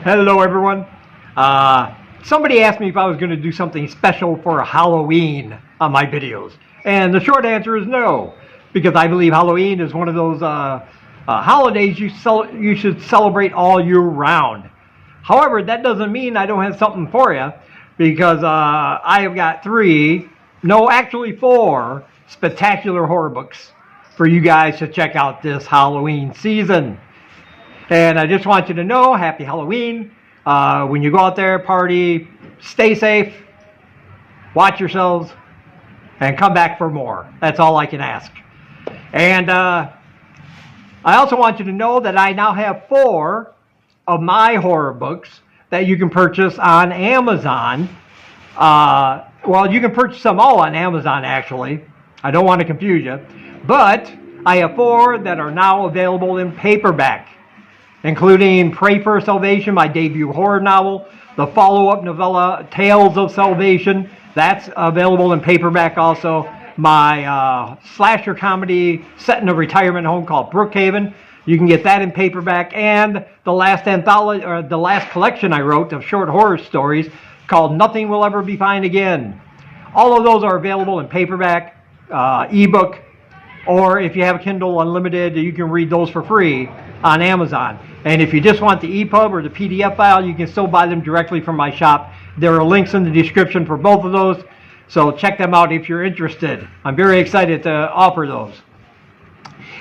Hello, everyone. Somebody asked me if I was going to do something special for Halloween on my videos. And the short answer is no, because I believe Halloween is one of those holidays you should celebrate all year round. However, that doesn't mean I don't have something for you, because I have got four spectacular horror books for you guys to check out this Halloween season. And I just want you to know, happy Halloween. When you go out there, party, stay safe, watch yourselves, and come back for more. That's all I can ask. And I also want you to know that I now have 4 of my horror books that you can purchase on Amazon. Well, you can purchase them all on Amazon, actually. I don't want to confuse you. But I have 4 that are now available in paperback, including Pray for Salvation, my debut horror novel, the follow-up novella Tales of Salvation, that's available in paperback also, my slasher comedy set in a retirement home called Brookhaven, you can get that in paperback, and the last anthology, or the last collection I wrote of short horror stories called Nothing Will Ever Be Fine Again. All of those are available in paperback, ebook, or if you have Kindle Unlimited, you can read those for free on Amazon. And if you just want the EPUB or the PDF file, you can still buy them directly from my shop. There are links in the description for both of those, so check them out if you're interested. I'm very excited to offer those.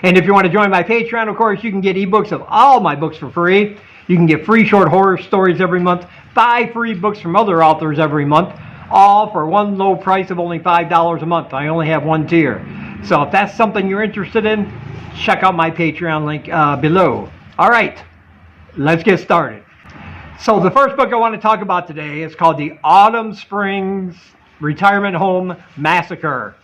And if you want to join my Patreon, of course, you can get ebooks of all my books for free. You can get free short horror stories every month, 5 free books from other authors every month, all for one low price of only $5 a month. I only have one tier. So if that's something you're interested in, check out my Patreon link below. All right, let's get started. So the first book I want to talk about today is called The Autumn Springs Retirement Home Massacre.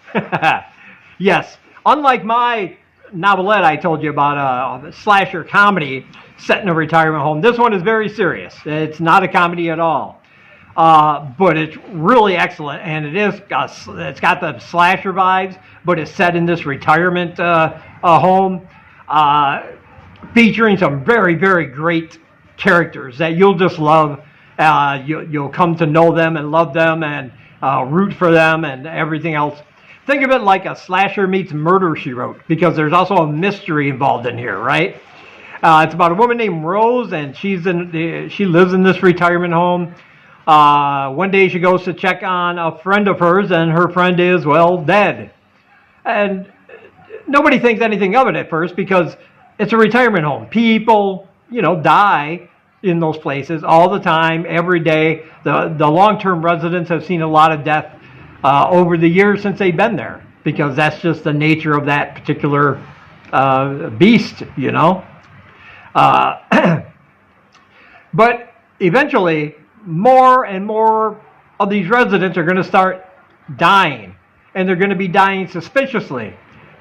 Yes, unlike my novelette I told you about, a slasher comedy set in a retirement home, this one is very serious. It's not a comedy at all. But it's really excellent, and it's got the slasher vibes, but it's set in this retirement home, featuring some very, very great characters that you'll just love. You'll come to know them and love them and root for them and everything else. Think of it like a slasher meets Murder, She Wrote, because there's also a mystery involved in here, right? It's about a woman named Rose, and she lives in this retirement home. One day she goes to check on a friend of hers, and her friend is, well, dead. And nobody thinks anything of it at first because it's a retirement home. People, die in those places all the time, every day. The long-term residents have seen a lot of death over the years since they've been there, because that's just the nature of that particular beast, But eventually, more and more of these residents are going to start dying, and they're going to be dying suspiciously.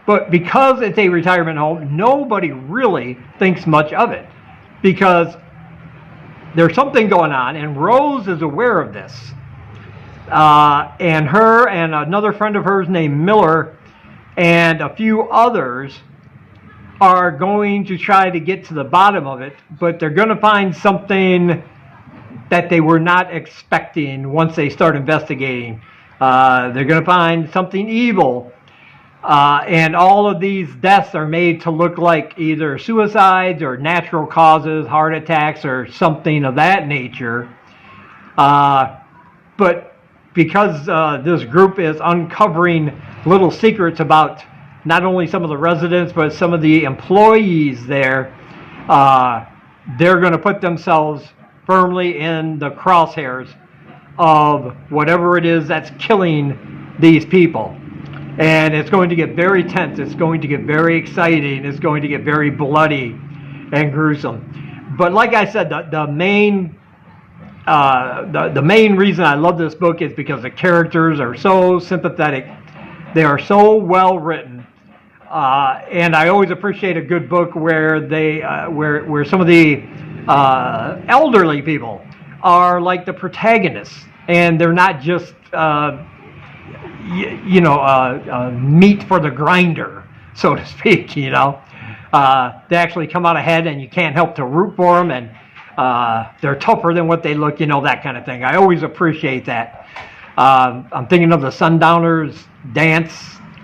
But because it's a retirement home, nobody really thinks much of it, because there's something going on, and Rose is aware of this. And her and another friend of hers named Miller and a few others are going to try to get to the bottom of it, but they're going to find something that they were not expecting once they start investigating. They're going to find something evil. And all of these deaths are made to look like either suicides or natural causes, heart attacks, or something of that nature. But because this group is uncovering little secrets about not only some of the residents, but some of the employees there, they're going to put themselves firmly in the crosshairs of whatever it is that's killing these people. And it's going to get very tense. It's going to get very exciting. It's going to get very bloody and gruesome. But like I said, the main reason I love this book is because the characters are so sympathetic. They are so well written. And I always appreciate a good book where where some of the elderly people are like the protagonists, and they're not just meat for the grinder, so to speak. They actually come out ahead, and you can't help to root for them. And they're tougher than what they look, that kind of thing. I always appreciate that. I'm thinking of the Sundowners Dance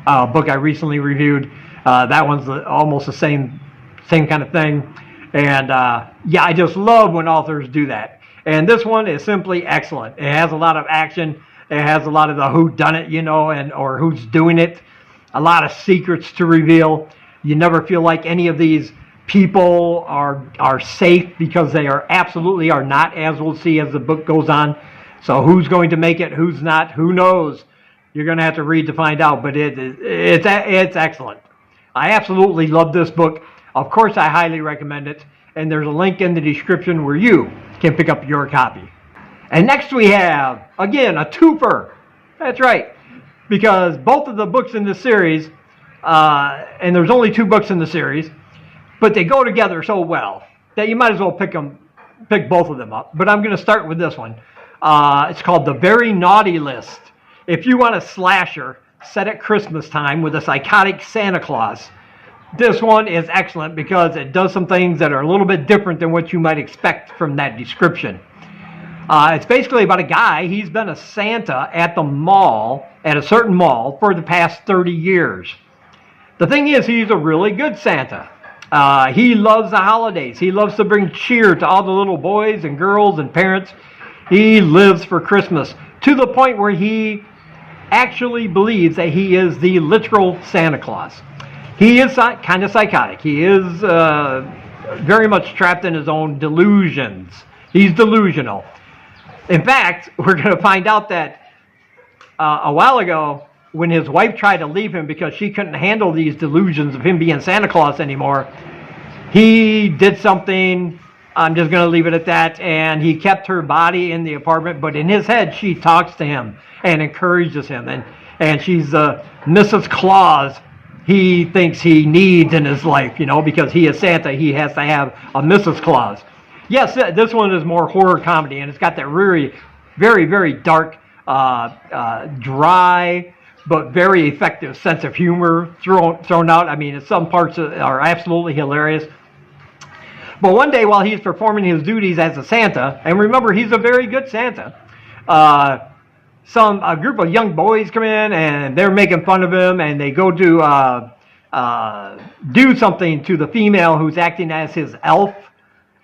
book I recently reviewed. That one's almost the same kind of thing. And I just love when authors do that. And this one is simply excellent. It has a lot of action. It has a lot of the whodunit, or who's doing it. A lot of secrets to reveal. You never feel like any of these people are safe, because they absolutely are not, as we'll see as the book goes on. So who's going to make it, who's not, who knows? You're going to have to read to find out, but it's excellent. I absolutely love this book. Of course, I highly recommend it, and there's a link in the description where you can pick up your copy. And next we have, again, a twofer. That's right, because both of the books in this series, and there's only 2 books in the series, but they go together so well that you might as well pick both of them up. But I'm going to start with this one. It's called The Very Naughty List. If you want a slasher set at Christmas time with a psychotic Santa Claus, this one is excellent because it does some things that are a little bit different than what you might expect from that description. It's basically about a guy. He's been a Santa at a certain mall for the past 30 years. The thing is, he's a really good Santa. He loves the holidays. He loves to bring cheer to all the little boys and girls and parents. He lives for Christmas to the point where he actually believes that he is the literal Santa Claus. He is kind of psychotic. He is very much trapped in his own delusions. He's delusional. In fact, we're going to find out that a while ago, when his wife tried to leave him because she couldn't handle these delusions of him being Santa Claus anymore, he did something. I'm just going to leave it at that. And he kept her body in the apartment, but in his head, she talks to him and encourages him. And she's Mrs. Claus he thinks he needs in his life, because he is Santa. He has to have a Mrs. Claus. Yes, this one is more horror comedy, and it's got that very, very, very dark, dry, but very effective sense of humor thrown out. I mean, some parts are absolutely hilarious. But one day while he's performing his duties as a Santa, and remember, he's a very good Santa, a group of young boys come in and they're making fun of him, and they go to do something to the female who's acting as his elf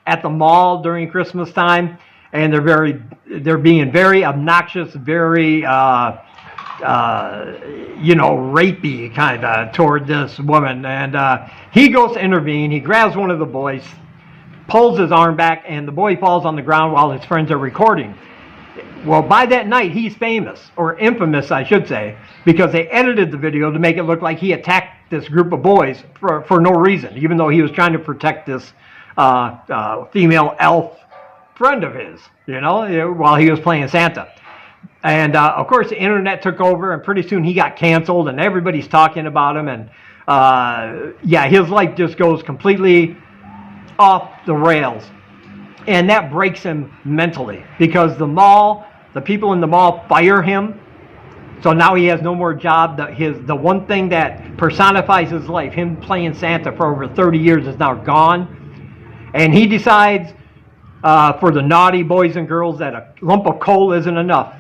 at the mall during Christmas time, and they're being very obnoxious, very rapey kind of toward this woman. And he goes to intervene. He grabs one of the boys, pulls his arm back, and the boy falls on the ground while his friends are recording. Well, by that night, he's famous, or infamous, I should say, because they edited the video to make it look like he attacked this group of boys for no reason, even though he was trying to protect this female elf friend of his, while he was playing Santa. And, of course, the internet took over, and pretty soon he got canceled, and everybody's talking about him. And, his life just goes completely off the rails. And that breaks him mentally, because the people in the mall fire him. So now he has no more job. The one thing that personifies his life, him playing Santa for over 30 years, is now gone. And he decides for the naughty boys and girls that a lump of coal isn't enough,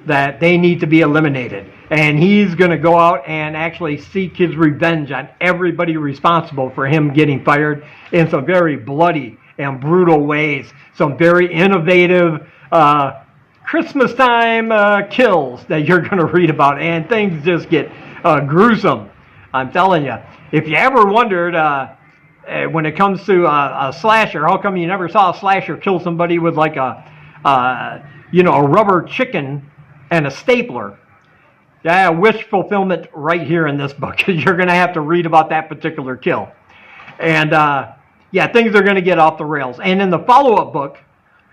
that they need to be eliminated. And he's going to go out and actually seek his revenge on everybody responsible for him getting fired in some very bloody and brutal ways. Some very innovative Christmas time kills that you're going to read about. And things just get gruesome, I'm telling you. If you ever wondered, when it comes to a slasher, how come you never saw a slasher kill somebody with like a rubber chicken and a stapler? Yeah, wish fulfillment right here in this book. You're going to have to read about that particular kill. And things are going to get off the rails. And in the follow-up book,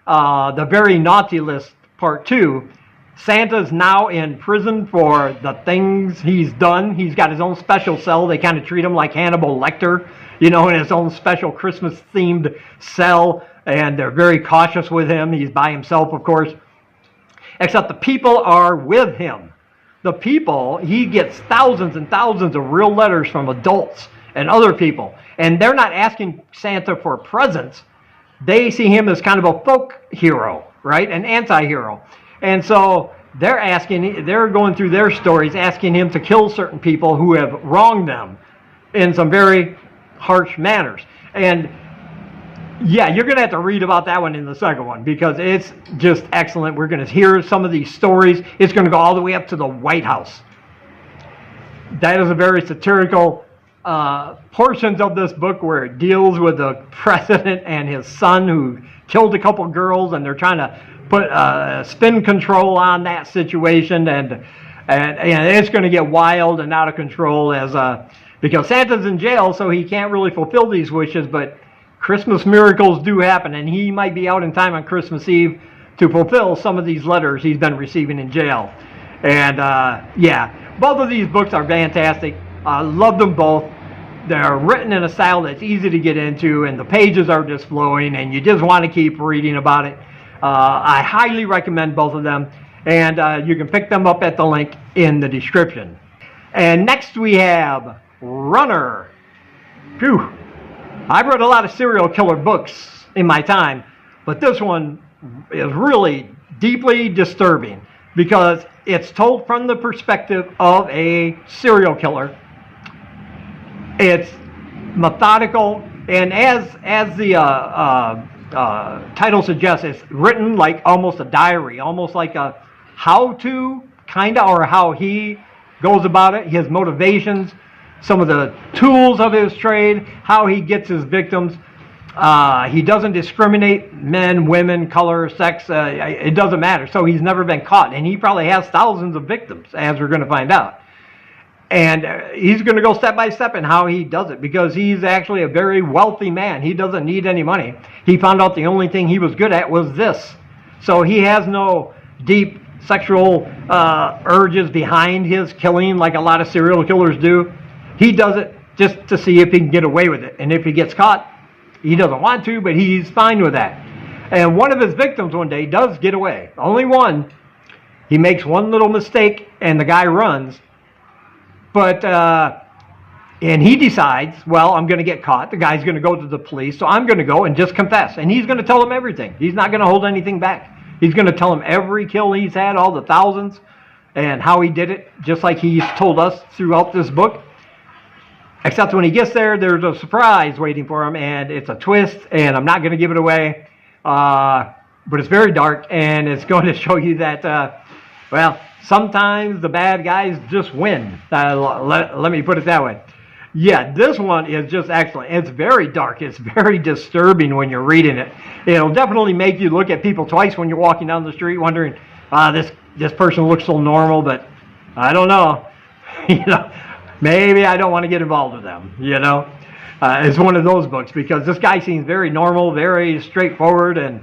The Very Naughty List, Part 2, Santa's now in prison for the things he's done. He's got his own special cell. They kind of treat him like Hannibal Lecter, in his own special Christmas-themed cell. And they're very cautious with him. He's by himself, of course. Except the people are with him. The people, he gets thousands and thousands of real letters from adults and other people. And they're not asking Santa for presents. they see him as kind of a folk hero, right? An anti-hero. And so they're going through their stories asking him to kill certain people who have wronged them in some very harsh manners. And yeah, you're going to have to read about that one in the second one because it's just excellent. We're going to hear some of these stories. It's going to go all the way up to the White House. That is a very satirical portions of this book where it deals with the president and his son who killed a couple girls, and they're trying to put spin control on that situation, and it's going to get wild and out of control because Santa's in jail, so he can't really fulfill these wishes, but Christmas miracles do happen, and he might be out in time on Christmas Eve to fulfill some of these letters he's been receiving in jail. And yeah, both of these books are fantastic. I love them both. They're written in a style that's easy to get into, and the pages are just flowing, and you just want to keep reading about it. I highly recommend both of them, and you can pick them up at the link in the description. And next we have Runner. Phew. I've read a lot of serial killer books in my time, but this one is really deeply disturbing because it's told from the perspective of a serial killer. It's methodical, and as the title suggests, it's written like almost a diary, almost like a how-to kind of, or how he goes about it, his motivations, some of the tools of his trade, how he gets his victims. He doesn't discriminate men, women, color, sex. It doesn't matter. So he's never been caught, and he probably has thousands of victims, as we're going to find out. And he's going to go step by step in how he does it because he's actually a very wealthy man. He doesn't need any money. He found out the only thing he was good at was this. So he has no deep sexual urges behind his killing like a lot of serial killers do. He does it just to see if he can get away with it. And if he gets caught, he doesn't want to, but he's fine with that. And one of his victims one day does get away. Only one. He makes one little mistake and the guy runs. But, and he decides, well, I'm going to get caught. The guy's going to go to the police, so I'm going to go and just confess. And he's going to tell them everything. He's not going to hold anything back. He's going to tell them every kill he's had, all the thousands, and how he did it, just like he's told us throughout this book. Except when he gets there, there's a surprise waiting for him, and it's a twist, and I'm not going to give it away. But it's very dark, and it's going to show you that, well, sometimes the bad guys just win. Let me put it that way. Yeah, this one is just excellent. It's very dark. It's very disturbing when you're reading it. It'll definitely make you look at people twice when you're walking down the street wondering, this person looks so normal, but I don't know. Maybe I don't want to get involved with them, It's one of those books because this guy seems very normal, very straightforward, and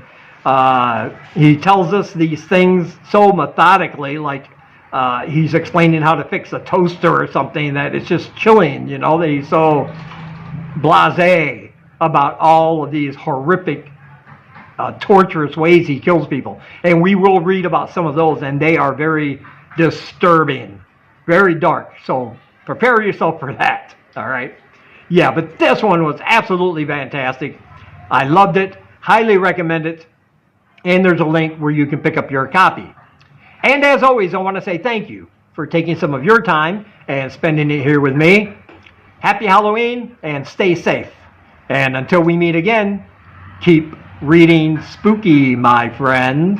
he tells us these things so methodically, like he's explaining how to fix a toaster or something, that it's just chilling, that he's so blasé about all of these horrific, torturous ways he kills people. And we will read about some of those, and they are very disturbing, very dark. So prepare yourself for that, all right? Yeah, but this one was absolutely fantastic. I loved it, highly recommend it. And there's a link where you can pick up your copy. And as always, I want to say thank you for taking some of your time and spending it here with me. Happy Halloween and stay safe. And until we meet again, keep reading spooky, my friends.